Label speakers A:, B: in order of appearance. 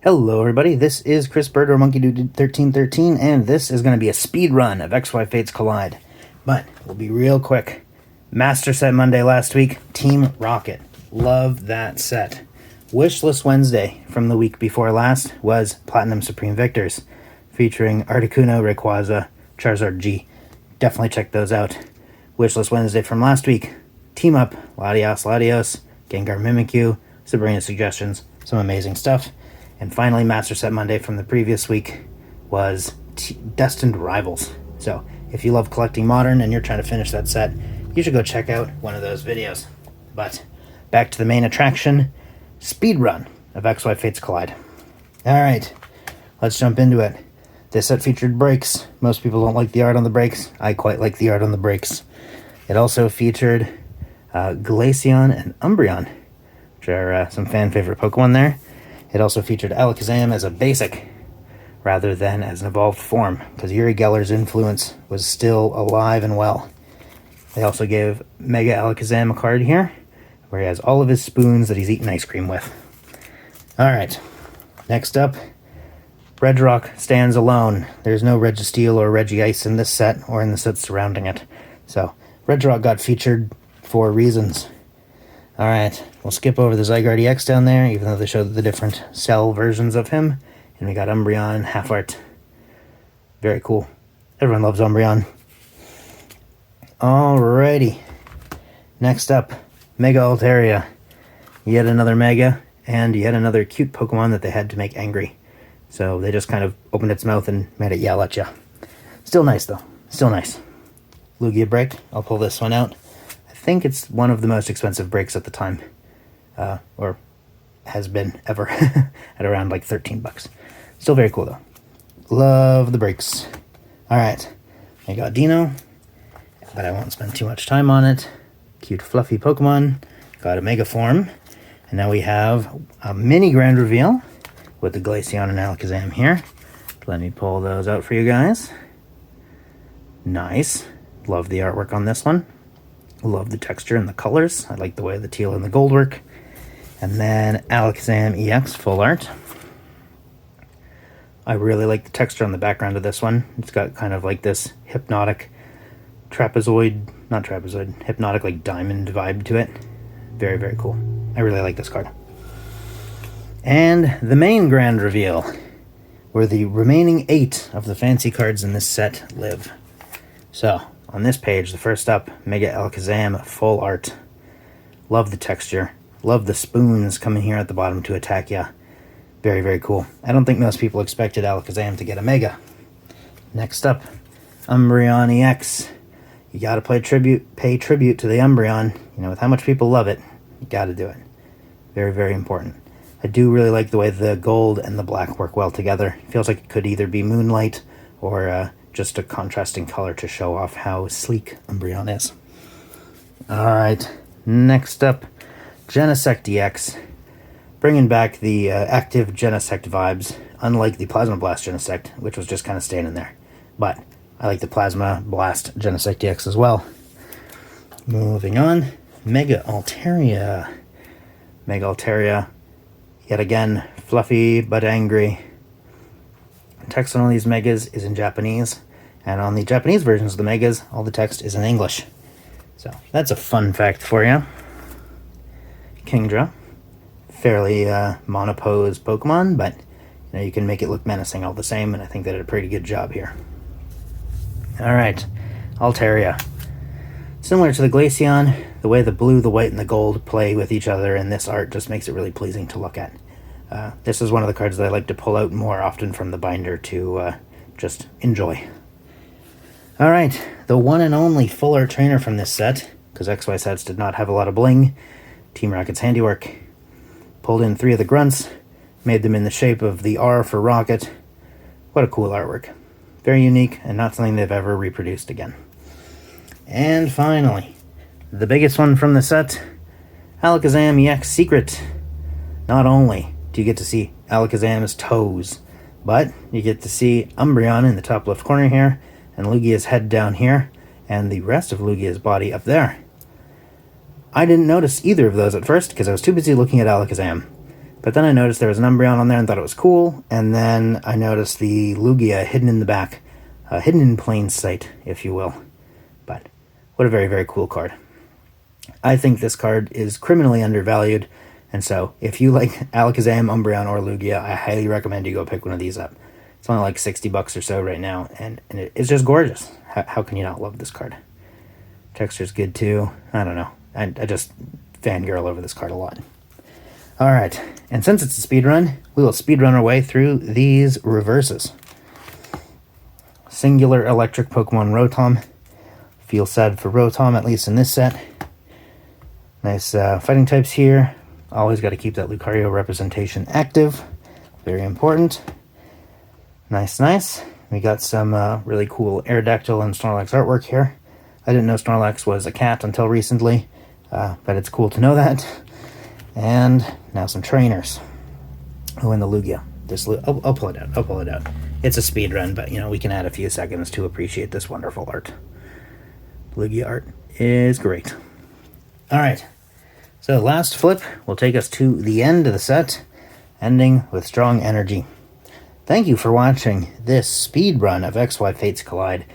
A: Hello everybody, this is Chris Bird or Monkey Dude 1313, and this is going to be a speed run of XY Fates Collide. But we'll be real quick. Master Set Monday last week, Team Rocket. Love that set. Wishlist Wednesday from the week before last was Platinum Supreme Victors, featuring Articuno, Rayquaza, Charizard G. Definitely check those out. Wishlist Wednesday from last week, Team Up, Latios, Gengar Mimikyu, Sabrina Suggestions, some amazing stuff. And finally, Master Set Monday from the previous week was Destined Rivals. So, if you love collecting Modern and you're trying to finish that set, you should go check out one of those videos. But, back to the main attraction, Speedrun of XY Fates Collide. Alright, let's jump into it. This set featured breaks. Most people don't like the art on the breaks. I quite like the art on the breaks. It also featured Glaceon and Umbreon, which are some fan favorite Pokemon there. It also featured Alakazam as a basic, rather than as an evolved form, because Uri Geller's influence was still alive and well. They also gave Mega Alakazam a card here, where he has all of his spoons that he's eaten ice cream with. Alright, next up, Regirock stands alone. There's no Registeel or Regice in this set, or in the sets surrounding it. So, Regirock got featured for reasons. Alright, we'll skip over the Zygarde EX down there, even though they showed the different cell versions of him. And we got Umbreon, half art. Very cool. Everyone loves Umbreon. Alrighty. Next up, Mega Altaria. Yet another Mega, and yet another cute Pokemon that they had to make angry. So they just kind of opened its mouth and made it yell at you. Still nice, though. Still nice. Lugia BREAK. I'll pull this one out. I think it's one of the most expensive breaks at the time, or has been ever, at around like 13 bucks. Still very cool though. Love the breaks. Alright, I got Dino, but I won't spend too much time on it. Cute fluffy Pokemon, got a Mega Form, and now we have a mini grand reveal with the Glaceon and Alakazam here. Let me pull those out for you guys. Nice. Love the artwork on this one. Love the texture and the colors. I like the way the teal and the gold work. And then Alakazam EX full art. I really like the texture on the background of this one. It's got kind of like this hypnotic hypnotic like diamond vibe to it. Very, very cool. I really like this card. And the main grand reveal, where the remaining 8 of the fancy cards in this set live. So, on this page, the first up, Mega Alakazam full art. Love the texture. Love the spoons coming here at the bottom to attack ya. Very, very cool. I don't think most people expected Alakazam to get a Mega. Next up, Umbreon EX. You gotta pay tribute to the Umbreon. You know, with how much people love it, you gotta do it. Very, very important. I do really like the way the gold and the black work well together. It feels like it could either be Moonlight or just a contrasting color to show off how sleek Umbreon is. Alright, next up, Genesect EX. Bringing back the active Genesect vibes, unlike the Plasma Blast Genesect, which was just kind of staying in there. But I like the Plasma Blast Genesect EX as well. Moving on, Mega Altaria. Mega Altaria, yet again, fluffy but angry. Text on all these Megas is in Japanese, and on the Japanese versions of the Megas, all the text is in English. So, that's a fun fact for you. Kingdra, fairly monopose Pokemon, but you know, you can make it look menacing all the same, and I think they did a pretty good job here. Alright, Altaria. Similar to the Glaceon, the way the blue, the white, and the gold play with each other in this art just makes it really pleasing to look at. This is one of the cards that I like to pull out more often from the binder to just enjoy. Alright, the one and only full art trainer from this set, because XY sets did not have a lot of bling, Team Rocket's handiwork. Pulled in 3 of the grunts, made them in the shape of the R for Rocket. What a cool artwork. Very unique, and not something they've ever reproduced again. And finally, the biggest one from the set, Alakazam EX Secret. Not only do you get to see Alakazam's toes, but you get to see Umbreon in the top left corner here, and Lugia's head down here, and the rest of Lugia's body up there. I didn't notice either of those at first because I was too busy looking at Alakazam. But then I noticed there was an Umbreon on there and thought it was cool, and then I noticed the Lugia hidden in the back, hidden in plain sight, if you will. But what a very, very cool card. I think this card is criminally undervalued, and so if you like Alakazam, Umbreon, or Lugia, I highly recommend you go pick one of these up. It's only like 60 bucks or so right now, and it's just gorgeous. How can you not love this card? Texture's good too. I don't know. I just fangirl over this card a lot. Alright, and since it's a speedrun, we will speedrun our way through these reverses. Singular Electric Pokemon Rotom. Feel sad for Rotom, at least in this set. Nice fighting types here. Always got to keep that Lucario representation active. Very important. Nice, nice. We got some really cool Aerodactyl and Snorlax artwork here. I didn't know Snorlax was a cat until recently, but it's cool to know that. And now some trainers. Oh, and the Lugia. I'll pull it out. I'll pull it out. It's a speed run, but, you know, we can add a few seconds to appreciate this wonderful art. Lugia art is great. All right. So last flip will take us to the end of the set, ending with Strong Energy. Thank you for watching this speed run of XY Fates Collide.